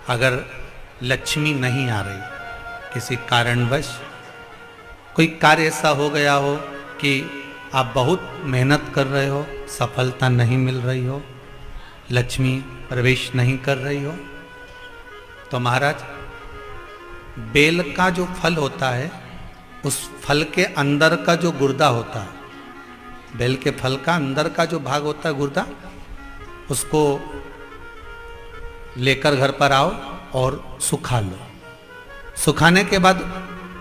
अगर लक्ष्मी नहीं आ रही, किसी कारणवश कोई कार्य ऐसा हो गया हो कि आप बहुत मेहनत कर रहे हो, सफलता नहीं मिल रही हो, लक्ष्मी प्रवेश नहीं कर रही हो, तो महाराज बेल का जो फल होता है, उस फल के अंदर का जो गुर्दा होता है, बेल के फल का अंदर का जो भाग होता है गुर्दा, उसको लेकर घर पर आओ और सुखा लो। सुखाने के बाद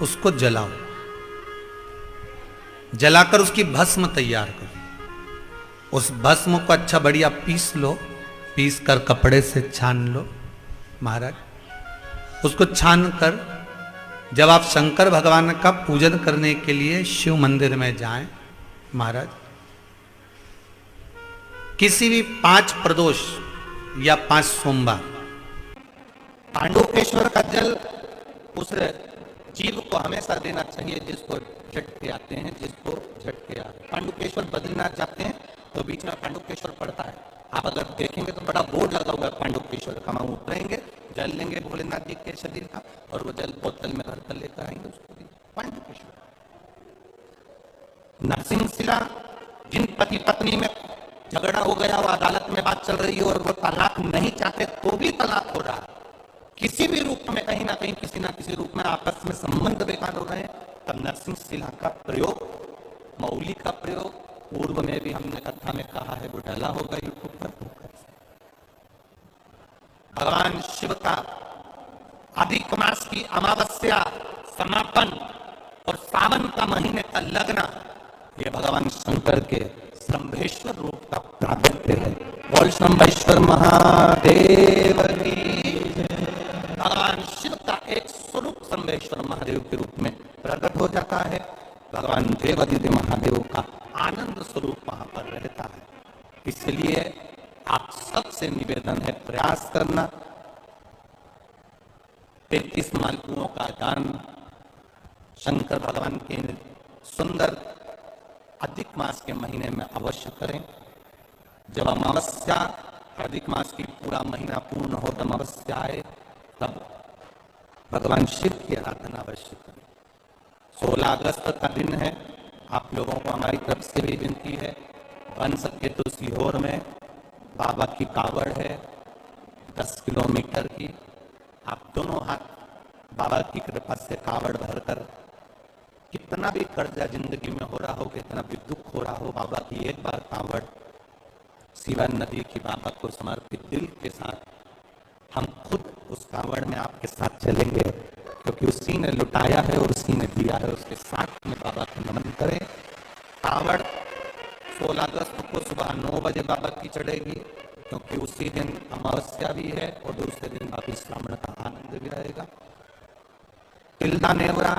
उसको जलाओ, जलाकर उसकी भस्म तैयार करो। उस भस्म को अच्छा बढ़िया पीस लो, पीस कर कपड़े से छान लो महाराज। उसको छान कर जब आप शंकर भगवान का पूजन करने के लिए शिव मंदिर में जाएं महाराज, किसी भी 5 प्रदोष या 5 सोमवार पांडुकेश्वर का जल उस जीव को हमेशा देना चाहिए जिसको झटके आते हैं, जिसको झटके आते हैं। पांडुकेश्वर बद्रीनाथ जाते हैं तो बीच में पांडुकेश्वर पड़ता है, आप अगर देखेंगे तो बड़ा बोर्ड लगा हुआ है पांडुकेश्वर का। वहां उतरेंगे, जल लेंगे भोलेनाथ जी के शरीर का और वो जल बोतल में घर पर लेकर आएंगे उसको पांडुकेश्वर। नरसिंहशिला, जिन पति पत्नी में झगड़ा हो गया, वो अदालत में बात चल रही है और वो तलाक नहीं चाहते तो भी तलाक हो रहा है, किसी भी रूप में कहीं ना कहीं किसी ना किसी रूप में आपस में संबंध बेकार हो रहे हैं, तब नरसिंहशिला का प्रयोग, मौली का प्रयोग पूर्व में भी हमने कथा में कहा है, वो डाला होगा यूट्यूब पर। भगवान शिव का अधिक मास की अमावस्या समापन और सावन का महीने का लग्न, ये भगवान शंकर के शंभेश्वर रूप का प्रागट्य है। बोल शंभेश्वर महादेव की। भगवान शिव का एक स्वरूप शंभेश्वर महादेव के रूप में प्रकट हो जाता है। भगवान देवादिदेव महादेव का आनंद स्वरूप वहां पर रहता है। इसलिए आप सबसे निवेदन है, प्रयास करना, 33 मालपुओं का दान शंकर भगवान के सुंदर अधिक मास के महीने में अवश्य करें। जब अमावस्या अधिक मास की पूरा महीना पूर्ण हो, तब अमावस्या आए, तब भगवान शिव की आराधना अवश्य करें। 16 अगस्त का दिन है, आप लोगों को हमारी तरफ से भी विनती है, बन सके तो सीहोर में बाबा की कावड़ है 10 किलोमीटर की, आप दोनों हाथ बाबा की कृपा से कावड़ भरकर, कितना भी कर्जा जिंदगी में हो रहा हो, कितना भी दुख हो रहा हो, बाबा की एक बार कावड़ सीवन नदी की बाबा को समर्पित दिल के साथ हम खुद उस कावड़ में आपके साथ चलेंगे, क्योंकि उसी ने लुटाया है और उसी ने दिया है, उसके साथ में बाबा को नमन करें। कावड़ 16 अगस्त को सुबह 9 बजे बाबा की चढ़ेगी, क्योंकि उसी दिन अमावस्या भी है और दूसरे दिन बाकी श्रावण का आनंद भी रहेगा। तिल्दा नेवरा